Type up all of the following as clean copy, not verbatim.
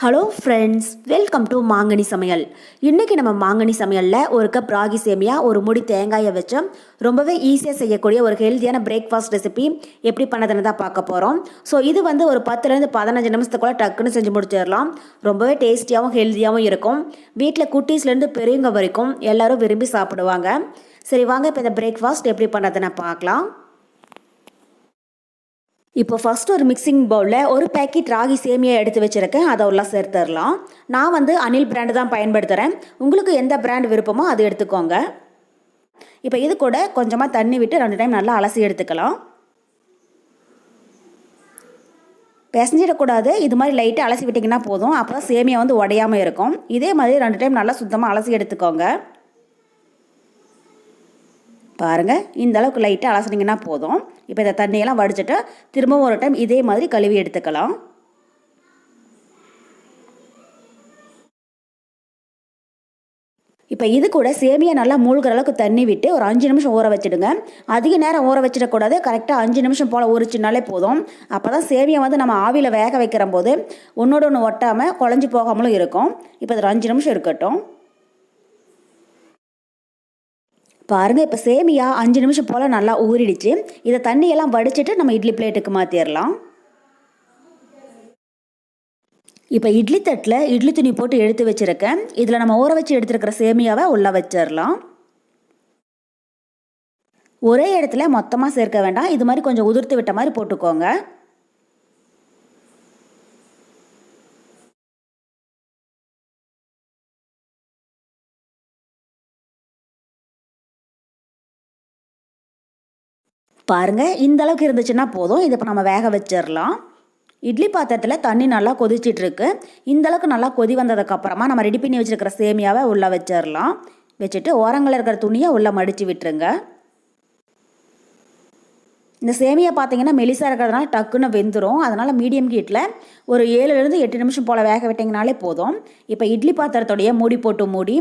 Hello friends, welcome to மாங்கனி சமையல். இன்றைக்கி நம்ம மாங்கனி சமையலில் ஒரு கப் ராகி சேமியா, ஒரு முடி தேங்காயை வச்சு ரொம்பவே ஈஸியாக செய்யக்கூடிய ஒரு ஹெல்த்தியான பிரேக்ஃபாஸ்ட் ரெசிபி எப்படி பண்ணதுன்னு தான் பார்க்க போகிறோம். ஸோ இது வந்து ஒரு 10லேருந்து 15 நிமிஷத்துக்குள்ளே டக்குன்னு செஞ்சு முடிச்சிடலாம். ரொம்பவே டேஸ்டியாகவும் ஹெல்த்தியாகவும் இருக்கும். வீட்டில் குட்டீஸ்லேருந்து பெரியவங்க வரைக்கும் எல்லோரும் விரும்பி சாப்பிடுவாங்க. சரி வாங்க, இப்போ இந்த பிரேக்ஃபாஸ்ட் எப்படி பண்ணுறதுன்னு பார்க்கலாம். இப்போ ஃபஸ்ட் ஒரு மிக்சிங் பவுலில் ஒரு பேக்கெட் ராகி சேமியா எடுத்து வச்சுருக்கேன். அதை உள்ள சேர்த்துடலாம். நான் வந்து அனில் பிராண்டு தான் பயன்படுத்துகிறேன். உங்களுக்கு எந்த பிராண்ட் விருப்பமோ அது எடுத்துக்கோங்க. இப்போ இது கூட கொஞ்சமாக தண்ணி விட்டு 2 டைம் நல்லா அலசி எடுத்துக்கலாம். பிசைஞ்சிடக்கூடாது, இது மாதிரி லைட்டாக அலசி விட்டிங்கன்னா போதும். அப்போ தான் சேமியா வந்து உடையாமல் இருக்கும். இதே மாதிரி 2 டைம் நல்லா சுத்தமாக அலசி எடுத்துக்கோங்க. பாருங்கள், இந்த அளவுக்கு லைட்டாக அலசினீங்கன்னா போதும். இப்போ இந்த தண்ணியெல்லாம் வடிச்சிட்டு திரும்பவும் ஒரு டைம் இதே மாதிரி கழுவி எடுத்துக்கலாம். இப்போ இது கூட சேமியா நல்லா மூழ்கிற அளவுக்கு தண்ணி விட்டு ஒரு 5 நிமிஷம் ஊற வச்சுடுங்க. அதிக நேரம் ஊற வச்சிடக்கூடாது, கரெக்டாக 5 நிமிஷம் போல் ஊறிச்சினாலே போதும். அப்போ தான் சேமியா வந்து நம்ம ஆவியில் வேக வைக்கிற போது ஒன்றோடு ஒன்று ஒட்டாமல் குழஞ்சி போகாமலும் இருக்கும். இப்போ இது 5 நிமிஷம் இருக்கட்டும். பாருங்கள், இப்போ சேமியா 5 நிமிஷம் போல் நல்லா ஊறிடுச்சு. இதை தண்ணியெல்லாம் வடிச்சிட்டு நம்ம இட்லி பிளேட்டுக்கு மாற்றிடலாம். இப்போ இட்லி தட்டில் இட்லி துணி போட்டு எடுத்து வச்சுருக்கேன். இதில் நம்ம ஊற வச்சு எடுத்துருக்கிற சேமியாவை உள்ளே வச்சிடலாம். ஒரே இடத்துல மொத்தமாக சேர்க்க வேண்டாம், இது மாதிரி கொஞ்சம் உதிர்த்து விட்ட மாதிரி போட்டுக்கோங்க. பாருங்கள், இந்த அளவுக்கு இருந்துச்சுன்னா போதும். இதை இப்போ நம்ம வேக வச்சிடலாம். இட்லி பாத்திரத்தில் தண்ணி நல்லா கொதிச்சிட்ருக்கு. இந்த அளவுக்கு நல்லா கொதி வந்ததுக்கப்புறமா நம்ம ரெடி பண்ணி வச்சுருக்கிற சேமியாவை உள்ளே வச்சிடலாம். வச்சுட்டு ஓரங்களில் இருக்கிற துணியை உள்ளே மடித்து விட்டுருங்க. இந்த சேமியா பார்த்தீங்கன்னா மெலிசாக இருக்கிறதுனால டக்குன்னு வெந்துடும். அதனால் மீடியம் ஹீட்டில் ஒரு 7லேருந்து 8 நிமிஷம் போல் வேக விட்டிங்கனாலே போதும். இப்போ இட்லி பாத்திரத்தோடைய மூடி போட்டு மூடி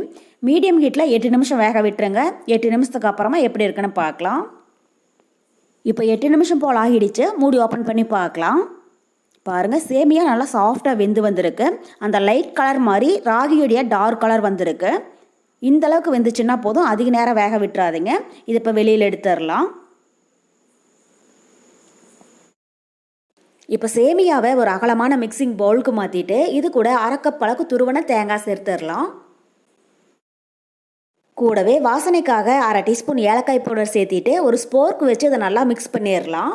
மீடியம் ஹீட்டில் 8 நிமிஷம் வேக விட்டுருங்க. 8 நிமிஷத்துக்கு அப்புறமா எப்படி இருக்குன்னு பார்க்கலாம். இப்போ 8 நிமிஷம் போல் ஆகிடுச்சு. மூடி ஓப்பன் பண்ணி பார்க்கலாம். பாருங்கள், சேமியா நல்லா சாஃப்டாக வெந்து வந்திருக்கு. அந்த லைட் கலர் மாதிரி ராகியுடைய டார்க் கலர் வந்திருக்கு. இந்த அளவுக்கு வெந்துச்சுன்னா போதும், அதிக நேரம் வேக விட்டுறாதீங்க. இது இப்போ வெளியில் எடுத்துடலாம். இப்போ சேமியாவை ஒரு அகலமான மிக்சிங் பவுலுக்கு மாற்றிட்டு இது கூட 1/2 கப் அளவுக்கு துருவன தேங்காய் சேர்த்துடலாம். கூடவே வாசனைக்காக 1/2 டீஸ்பூன் ஏலக்காய் பவுடர் சேர்த்திட்டு ஒரு ஸ்போர்க்கு வச்சு அதை நல்லா மிக்ஸ் பண்ணிடலாம்.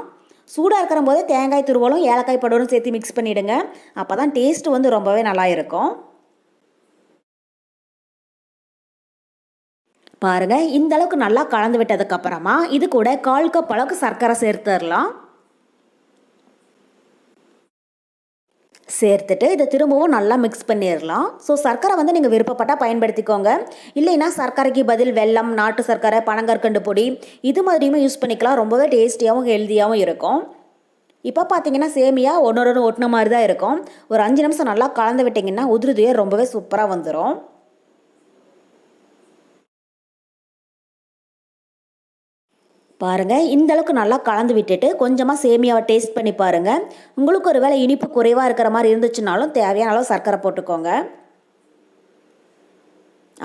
சூடாக இருக்கிற போதே தேங்காய் துருவலும் ஏலக்காய் பவுடரும் சேர்த்து மிக்ஸ் பண்ணிவிடுங்க. அப்போ தான் டேஸ்ட்டு வந்து ரொம்பவே நல்லா இருக்கும். பாருங்கள், இந்த அளவுக்கு நல்லா கலந்து விட்டதுக்கப்புறமா இது கூட 1/4 கப் அளவுக்கு சர்க்கரை சேர்த்துடலாம். சேர்த்துட்டு இதை திரும்பவும் நல்லா மிக்ஸ் பண்ணிடலாம். ஸோ சர்க்கரை வந்து நீங்கள் விருப்பப்பட்டால் பயன்படுத்திக்கோங்க. இல்லைன்னா சர்க்கரைக்கு பதில் வெல்லம், நாட்டு சர்க்கரை, பனங்கற்கண்டு பொடி இது மாதிரியுமே யூஸ் பண்ணிக்கலாம். ரொம்பவே டேஸ்டியாகவும் ஹெல்த்தியாகவும் இருக்கும். இப்போ பார்த்தீங்கன்னா சேமியா ஒன்றோட ஒட்டின மாதிரி தான் இருக்கும். ஒரு 5 நிமிஷம் நல்லா கலந்து விட்டிங்கன்னா உதிரிதுவே ரொம்பவே சூப்பராக வந்துடும். பாருங்கள், இந்த அளவுக்கு நல்லா கலந்து விட்டுட்டு கொஞ்சமாக சேமியாவை டேஸ்ட் பண்ணி பாருங்கள். உங்களுக்கு ஒரு வேளை இனிப்பு குறைவாக இருக்கிற மாதிரி இருந்துச்சுனாலும் தேவையான அளவு சர்க்கரை போட்டுக்கோங்க.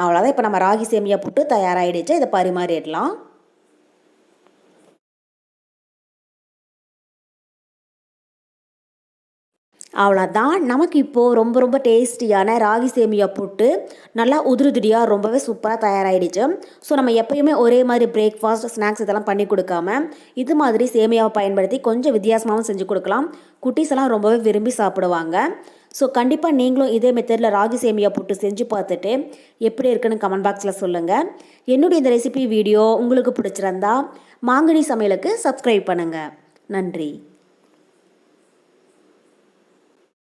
அவ்வளோதான், இப்போ நம்ம ராகி சேமியா புட்டு தயாராகிடுச்சு. இதை பரிமாறிடலாம். அவ்வளோதான், நமக்கு இப்போது ரொம்ப ரொம்ப டேஸ்டியான ராகி சேமியா புட்டு நல்லா உதிரியாக ரொம்பவே சூப்பராக தயாராகிடுச்சு. ஸோ நம்ம எப்பயுமே ஒரே மாதிரி பிரேக்ஃபாஸ்ட், ஸ்நாக்ஸ் இதெல்லாம் பண்ணி கொடுக்காம இது மாதிரி சேமியாவை பயன்படுத்தி கொஞ்சம் வித்தியாசமாகவும் செஞ்சு கொடுக்கலாம். குட்டீஸ் எல்லாம் ரொம்பவே விரும்பி சாப்பிடுவாங்க. ஸோ கண்டிப்பாக நீங்களும் இதே மெத்தடில் ராகி சேமியா புட்டு செஞ்சு பார்த்துட்டு எப்படி இருக்குன்னு கமெண்ட் பாக்ஸில் சொல்லுங்கள். என்னுடைய இந்த ரெசிபி வீடியோ உங்களுக்கு பிடிச்சிருந்தா மாங்கனி சமையலுக்கு சப்ஸ்கிரைப் பண்ணுங்கள். நன்றி.